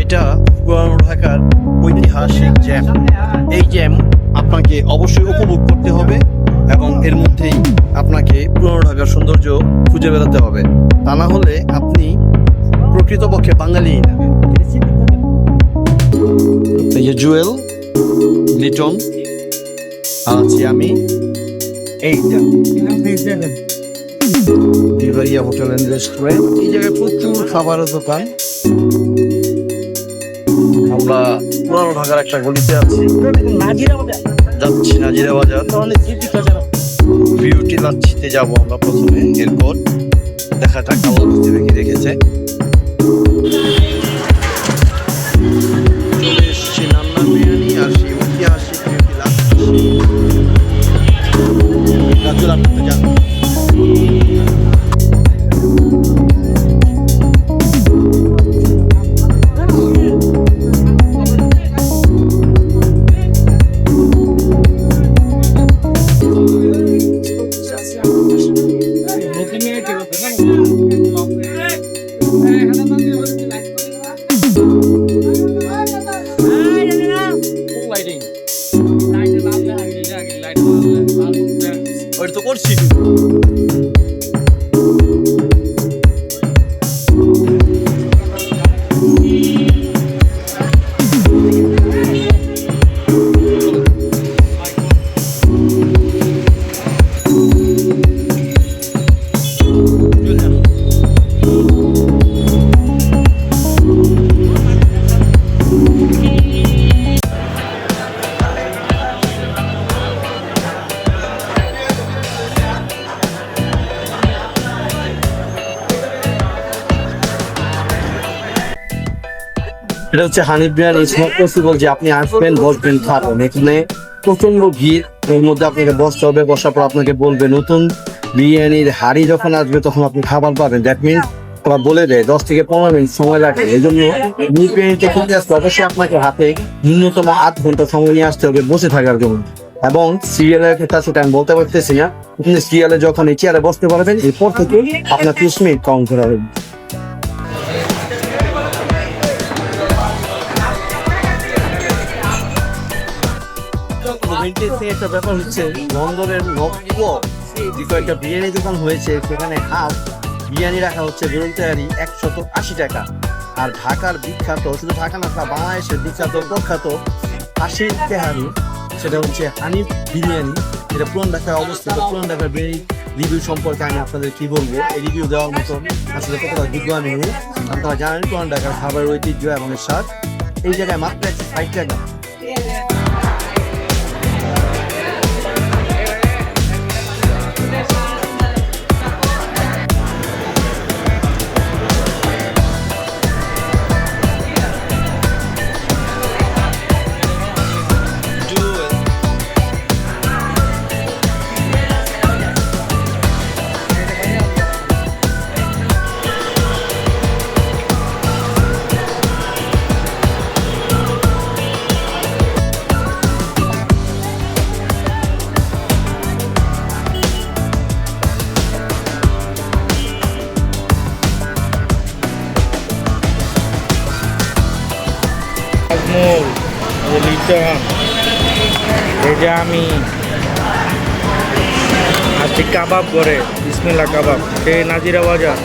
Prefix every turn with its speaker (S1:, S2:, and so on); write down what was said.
S1: এটা পুরানো ঢাকার ঐতিহাসিক জ্যাম। এই জ্যাম আপনাকে অবশ্যই উপভোগ করতে হবে এবং এর মধ্যেই আপনাকে পুরানো ঢাকার সৌন্দর্য খুঁজে বেড়াতে হবে, তা না হলে আপনি প্রকৃতপক্ষে বাঙালি না। এই যে জুয়েল, লিটন, আর আছি আমি। এইটা ভিভারিয়া হোটেল এন্ড রেস্টুরেন্ট। এই জায়গায় প্রচুর খাবারের দোকান। আমরা পুরানো ঢাকার একটা গলিতে আছি, যাচ্ছি নাজিরা বাজার। বিউটি লাচ্ছিতে যাবো আমরা প্রথমে, এরপর দেখা যাক আল্লাহ পৃথিবী কি রেখেছে। চলে এসছি নান্না বিরিয়ানি আর সেই ঐতিহাসিক বিউটি লাচ্ছি। তো করছি এটা হচ্ছে Hanif biryani. It's not possible যে আপনি আসবেন, বসবেন, খাবেন। এখানে প্রচন্ড ভিড়, এর মধ্যে আপনাকে বসতে হবে। বসার পর আপনাকে বলবে নতুন বিরিয়ানির হাড়ি যখন আসবে তখন আপনি খাবার পাবেন। দ্যাট মিনস আবার বলে দেয় 10 থেকে 15 মিনিট সময় লাগে। এই জন্য নিউ বিরিয়ানিতে খেতে আসতে অবশ্যই আপনাকে হাতে ন্যূনতম 8 ঘন্টা সময় নিয়ে আসতে হবে বসে থাকার জন্য। এবং সিরিয়ালের ক্ষেত্রে সেটা আমি বলতে পারতেছি না, কিন্তু সিরিয়ালে যখন এই চেয়ারে বসতে পারবেন এরপর থেকে আপনার 30 মিনিট কাউন্ট করা হবে। একটা ব্যাপার হচ্ছে বন্দরের নব্য যে কয়েকটা বিরিয়ানি দোকান হয়েছে, সেখানে হাফ বিরিয়ানি রাখা হচ্ছে বেরুন তৈরি 180 টাকা। আর ঢাকার বিখ্যাত, শুধু ঢাকা না বাংলাদেশের বিখ্যাত প্রখ্যাত 80 তেহারি, সেটা হচ্ছে হানিফ বিরিয়ানি। এটা পুরান ঢাকায় অবস্থিত। পুরান ঢাকার বিরিয়ানি রিভিউ সম্পর্কে আমি আপনাদের কি বলবো, এই রিভিউ দেওয়ার মতন আসলে কতটা যোগ্য আমি নেই। আপনারা জানেন পুরান ঢাকার খাবারের ঐতিহ্য এবং স্বাদ। এই জায়গায় মাত্র 160 টাকা।
S2: এই যে আমি আজকে কাবাব করে বিসমিল্লাহ কাবাব, সেই নাজিরা বাজার।